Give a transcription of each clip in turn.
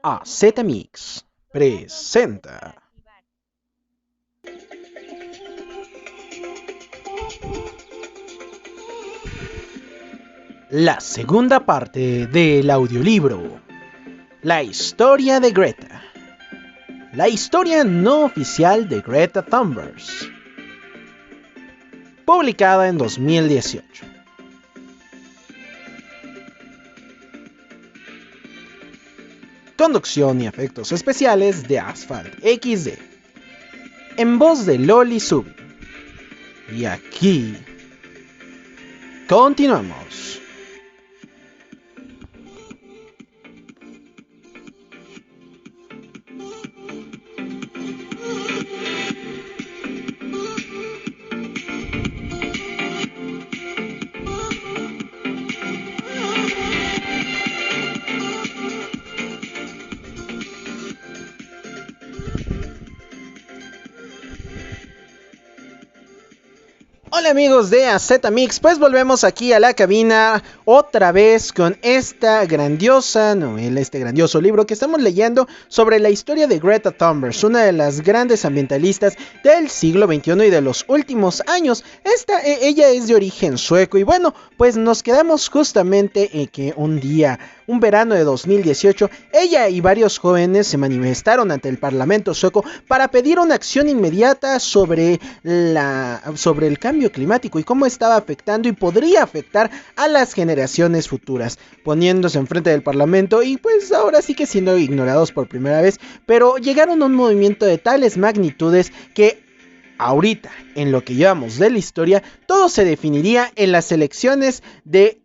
AZ Mix presenta la segunda parte del audiolibro, La historia de Greta. La historia no oficial de Greta Thunberg, publicada en 2018. Conducción y efectos especiales de Asphalt XD, en voz de Loli Subi. Y aquí continuamos. Hola amigos de AZ Mix, pues volvemos aquí a la cabina otra vez con esta grandiosa novela, este grandioso libro que estamos leyendo sobre la historia de Greta Thunberg, una de las grandes ambientalistas del siglo XXI y de los últimos años. Ella es de origen sueco y bueno, pues nos quedamos justamente en que un verano de 2018, ella y varios jóvenes se manifestaron ante el Parlamento sueco para pedir una acción inmediata sobre el cambio climático y cómo estaba afectando y podría afectar a las generaciones futuras, poniéndose enfrente del Parlamento y pues ahora sí que siendo ignorados por primera vez, pero llegaron a un movimiento de tales magnitudes que ahorita, en lo que llevamos de la historia, todo se definiría en las elecciones de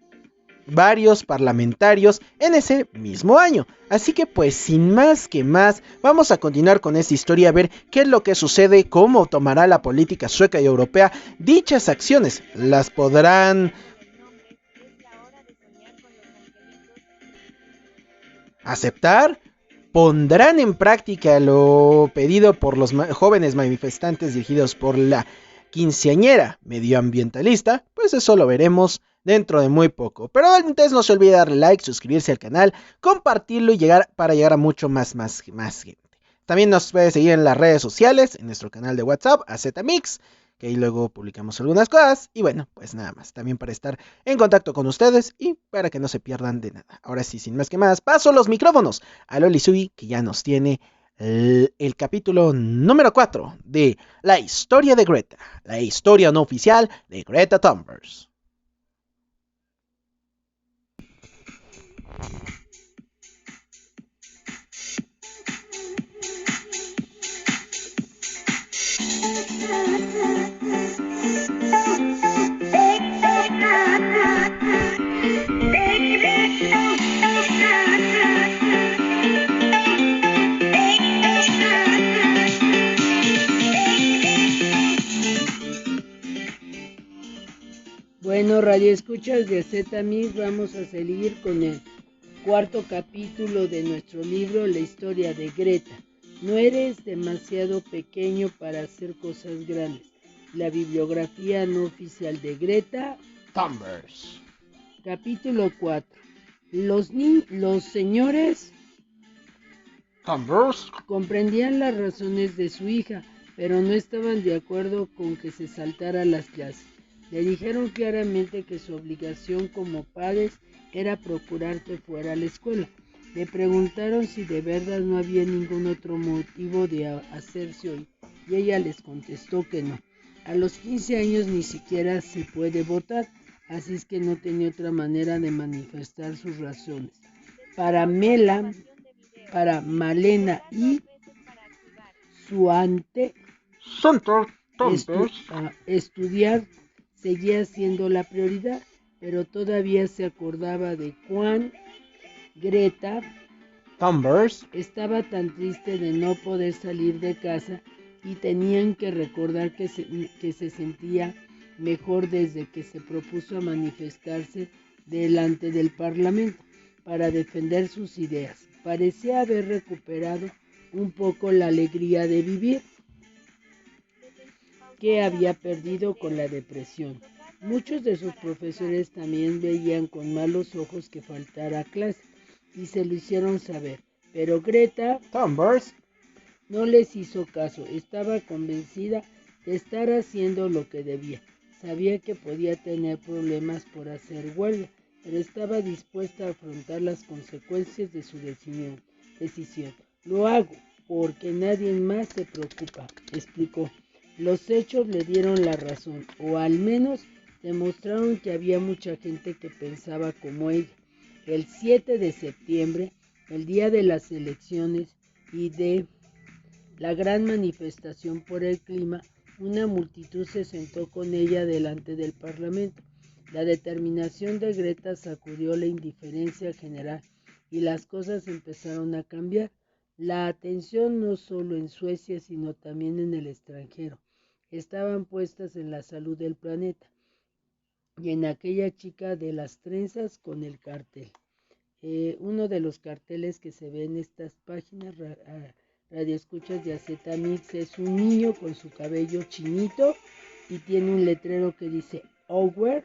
varios parlamentarios en ese mismo año. Así que pues sin más que más, vamos a continuar con esta historia a ver qué es lo que sucede, cómo tomará la política sueca y europea dichas acciones. ¿Las podrán aceptar? ¿Pondrán en práctica lo pedido por los jóvenes manifestantes dirigidos por la quinceañera medioambientalista? Pues eso lo veremos dentro de muy poco. Pero antes no se olvide darle like, suscribirse al canal, compartirlo y llegar a mucho más gente. También nos puede seguir en las redes sociales, en nuestro canal de WhatsApp, AZMix, que ahí luego publicamos algunas cosas. Y bueno, pues nada más, también para estar en contacto con ustedes y para que no se pierdan de nada. Ahora sí, sin más que más, paso los micrófonos a Loli Sui, que ya nos tiene el capítulo número 4 de La historia de Greta, la historia no oficial de Greta Thunberg. Bueno, radio escuchas de ZMIS, vamos a seguir con el cuarto capítulo de nuestro libro, La historia de Greta. No eres demasiado pequeño para hacer cosas grandes. La bibliografía no oficial de Greta Thunberg. Capítulo 4. Los señores Thunberg comprendían las razones de su hija, pero no estaban de acuerdo con que se saltara las clases. Le dijeron claramente que su obligación como padres era procurar que fuera a la escuela. Le preguntaron si de verdad no había ningún otro motivo de hacerse hoy, y ella les contestó que no. A los 15 años ni siquiera se puede votar, así es que no tenía otra manera de manifestar sus razones. Para Malena y Suante, estudiar seguía siendo la prioridad, pero todavía se acordaba de Juan. Greta Thunberg estaba tan triste de no poder salir de casa y tenían que recordar que se sentía mejor desde que se propuso a manifestarse delante del Parlamento para defender sus ideas. Parecía haber recuperado un poco la alegría de vivir que había perdido con la depresión. Muchos de sus profesores también veían con malos ojos que faltara a clase y se lo hicieron saber. Pero Greta Thunberg no les hizo caso, estaba convencida de estar haciendo lo que debía. Sabía que podía tener problemas por hacer huelga, pero estaba dispuesta a afrontar las consecuencias de su decisión. Lo hago porque nadie más se preocupa, explicó. Los hechos le dieron la razón, o al menos demostraron que había mucha gente que pensaba como ella. El 7 de septiembre, el día de las elecciones y de la gran manifestación por el clima, una multitud se sentó con ella delante del Parlamento. La determinación de Greta sacudió la indiferencia general y las cosas empezaron a cambiar. La atención no solo en Suecia, sino también en el extranjero, estaban puestas en la salud del planeta y en aquella chica de las trenzas con el cartel. Uno de los carteles que se ve en estas páginas radioescuchas de AZ Mix es un niño con su cabello chinito y tiene un letrero que dice Our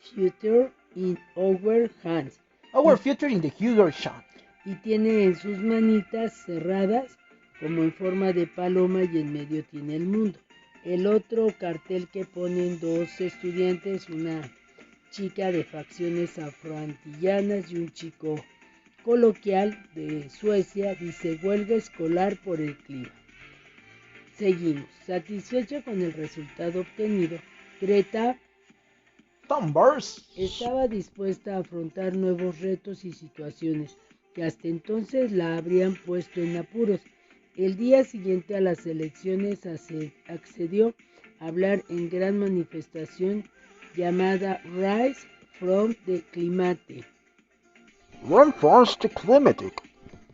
Future in Our Hands. Our Future in the Hugo Shot. Y tiene en sus manitas cerradas como en forma de paloma y en medio tiene el mundo. El otro cartel que ponen dos estudiantes, una chica de facciones afroantillanas y un chico coloquial de Suecia, dice huelga escolar por el clima. Seguimos. Satisfecha con el resultado obtenido, Greta Thunberg estaba dispuesta a afrontar nuevos retos y situaciones que hasta entonces la habrían puesto en apuros. El día siguiente a las elecciones accedió a hablar en gran manifestación llamada Rise from the Climate,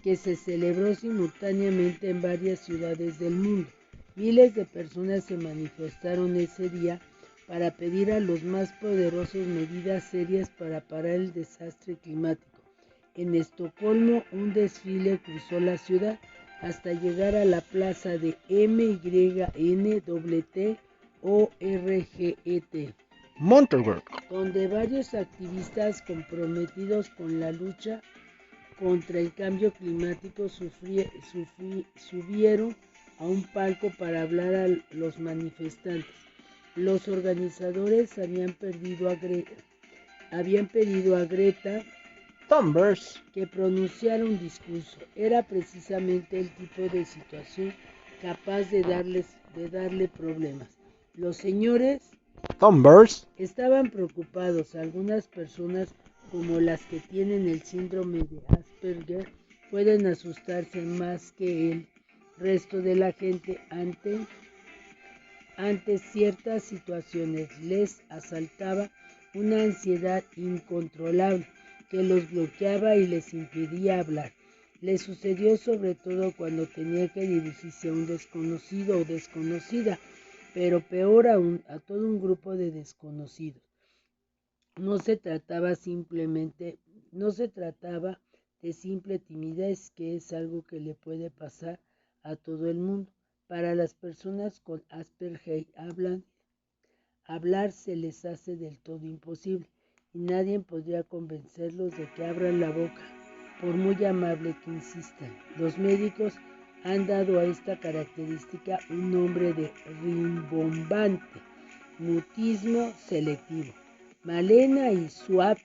que se celebró simultáneamente en varias ciudades del mundo. Miles de personas se manifestaron ese día para pedir a los más poderosos medidas serias para parar el desastre climático. En Estocolmo, un desfile cruzó la ciudad hasta llegar a la plaza de MYNWTORGET, Monterey, donde varios activistas comprometidos con la lucha contra el cambio climático subieron a un palco para hablar a los manifestantes. Los organizadores habían pedido a Greta Thunberg que pronunciara un discurso. Era precisamente el tipo de situación capaz de darle problemas. Los señores Thunberg estaban preocupados. Algunas personas, como las que tienen el síndrome de Asperger, pueden asustarse más que el resto de la gente ante ciertas situaciones. Les asaltaba una ansiedad incontrolable que los bloqueaba y les impedía hablar. Les sucedió sobre todo cuando tenía que dirigirse a un desconocido o desconocida, pero peor aún, a todo un grupo de desconocidos. No se trataba de simple timidez, que es algo que le puede pasar a todo el mundo. Para las personas con Asperger hablar se les hace del todo imposible y nadie podría convencerlos de que abran la boca, por muy amable que insistan. Los médicos han dado a esta característica un nombre de rimbombante, mutismo selectivo. Malena y Swante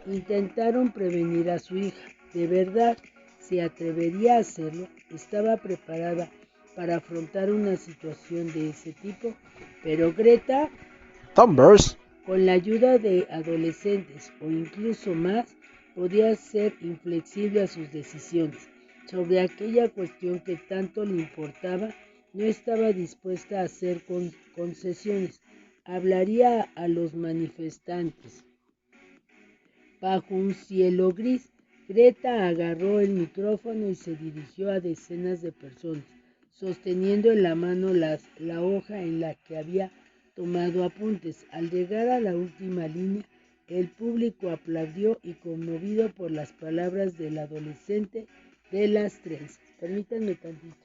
intentaron prevenir a su hija. ¿De verdad se atrevería a hacerlo? ¿Estaba preparada para afrontar una situación de ese tipo? Pero Greta, Thunberg con la ayuda de adolescentes o incluso más, podía ser inflexible a sus decisiones. Sobre aquella cuestión que tanto le importaba, no estaba dispuesta a hacer concesiones. Hablaría a los manifestantes. Bajo un cielo gris, Greta agarró el micrófono y se dirigió a decenas de personas, sosteniendo en la mano la hoja en la que había tomado apuntes. Al llegar a la última línea, el público aplaudió y, conmovido por las palabras del adolescente de las trenzas. Permítanme tantito.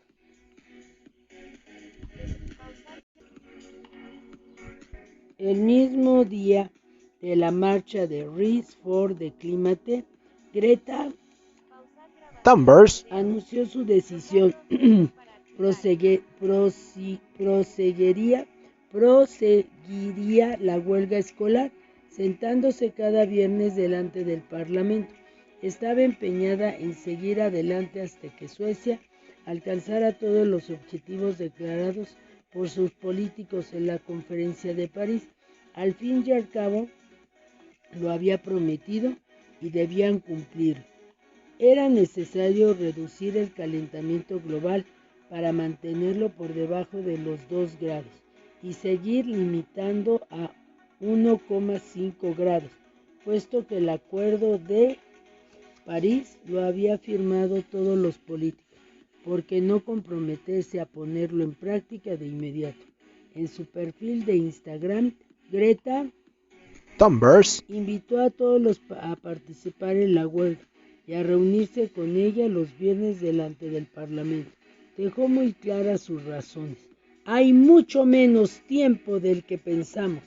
El mismo día de la marcha de Rise for the Climate, Greta Thunberg anunció su decisión. Proseguiría la huelga escolar, sentándose cada viernes delante del Parlamento. Estaba empeñada en seguir adelante hasta que Suecia alcanzara todos los objetivos declarados por sus políticos en la Conferencia de París. Al fin y al cabo, lo había prometido y debían cumplirlo. Era necesario reducir el calentamiento global para mantenerlo por debajo de los 2 grados y seguir limitando a 1,5 grados, puesto que el Acuerdo de París lo había firmado todos los políticos. ¿Por qué no comprometerse a ponerlo en práctica de inmediato? En su perfil de Instagram, Greta Thunberg invitó a todos a participar en la huelga y a reunirse con ella los viernes delante del Parlamento. Dejó muy claras sus razones. Hay mucho menos tiempo del que pensamos.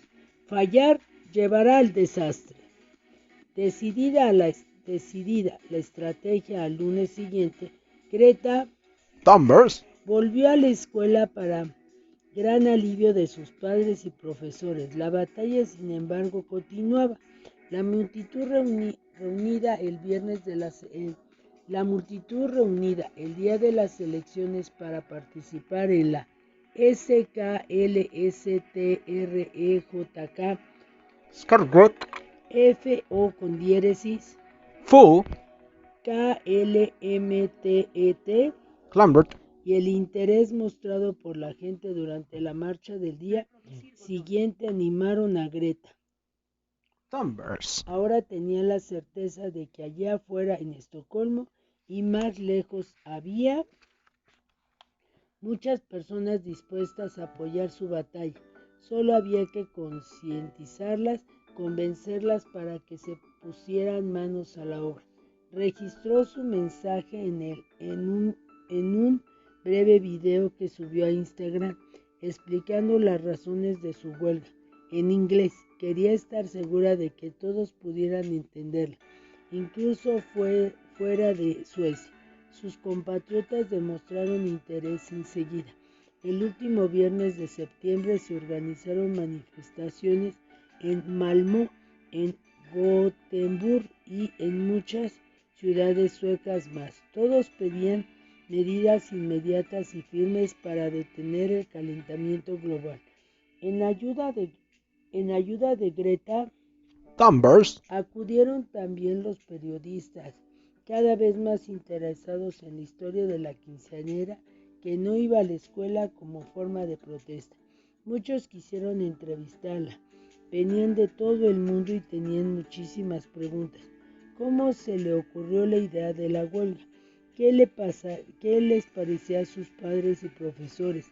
Fallar llevará al desastre. Decidida la estrategia al lunes siguiente, Greta Thunberg volvió a la escuela para gran alivio de sus padres y profesores. La batalla, sin embargo, continuaba. La multitud reunida el día de las elecciones para participar en la SKLSTREJK Skargot FO con diéresis Fu KLMTET Lambert y el interés mostrado por la gente durante la marcha del día siguiente animaron a Greta. Thunberg Ahora tenía la certeza de que allá afuera en Estocolmo y más lejos había muchas personas dispuestas a apoyar su batalla. Solo había que concientizarlas, convencerlas para que se pusieran manos a la obra. Registró su mensaje en un breve video que subió a Instagram explicando las razones de su huelga. En inglés, quería estar segura de que todos pudieran entenderla, incluso fuera de Suecia. Sus compatriotas demostraron interés enseguida. El último viernes de septiembre se organizaron manifestaciones en Malmö, en Gothenburg y en muchas ciudades suecas más. Todos pedían medidas inmediatas y firmes para detener el calentamiento global. En ayuda de Greta Thunberg acudieron también los periodistas, cada vez más interesados en la historia de la quinceañera que no iba a la escuela como forma de protesta. Muchos quisieron entrevistarla, venían de todo el mundo y tenían muchísimas preguntas. ¿Cómo se le ocurrió la idea de la huelga? ¿Qué les parecía a sus padres y profesores?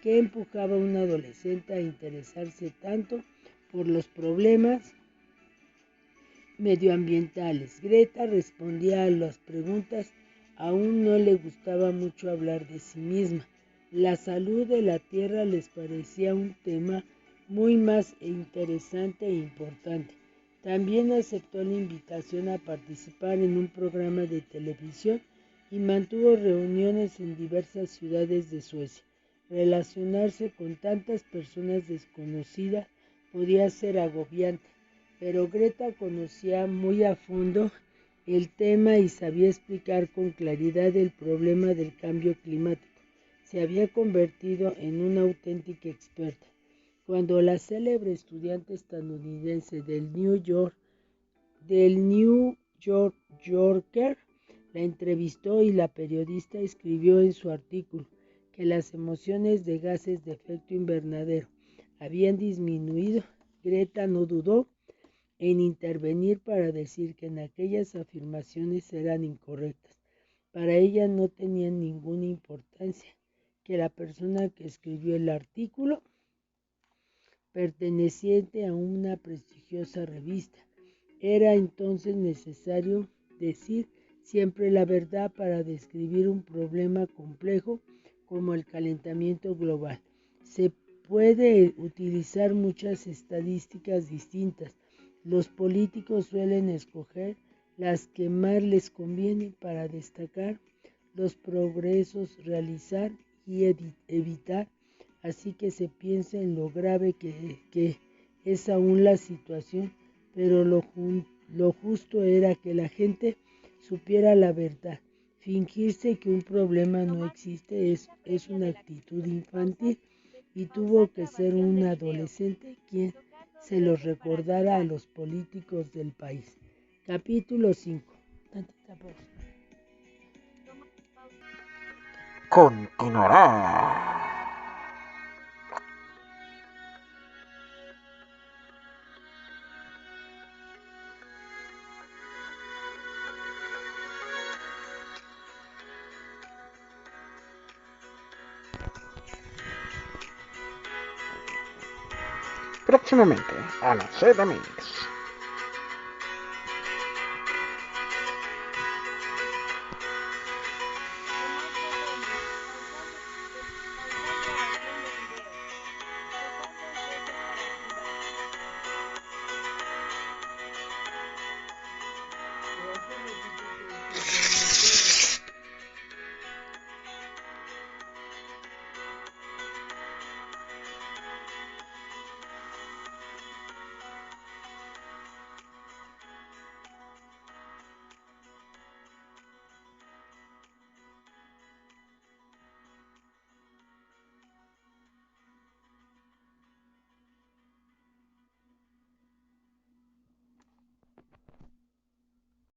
¿Qué empujaba a un adolescente a interesarse tanto por los problemas medioambientales? Greta respondía a las preguntas. Aún no le gustaba mucho hablar de sí misma. La salud de la Tierra les parecía un tema muy más interesante e importante. También aceptó la invitación a participar en un programa de televisión y mantuvo reuniones en diversas ciudades de Suecia. Relacionarse con tantas personas desconocidas podía ser agobiante, pero Greta conocía muy a fondo el tema y sabía explicar con claridad el problema del cambio climático. Se había convertido en una auténtica experta. Cuando la célebre estudiante estadounidense del New Yorker la entrevistó y la periodista escribió en su artículo que las emisiones de gases de efecto invernadero habían disminuido, Greta no dudó en intervenir para decir que aquellas afirmaciones eran incorrectas. Para ella no tenía ninguna importancia que la persona que escribió el artículo perteneciente a una prestigiosa revista. Era entonces necesario decir siempre la verdad para describir un problema complejo como el calentamiento global. Se puede utilizar muchas estadísticas distintas. Los políticos suelen escoger las que más les conviene para destacar los progresos, realizar y evitar, así que se piensa en lo grave que es aún la situación, pero lo justo era que la gente supiera la verdad. Fingirse que un problema no existe es una actitud infantil y tuvo que ser un adolescente quien se lo recordara a los políticos del país. Capítulo 5. Continuará. Próximamente a la Z Mix.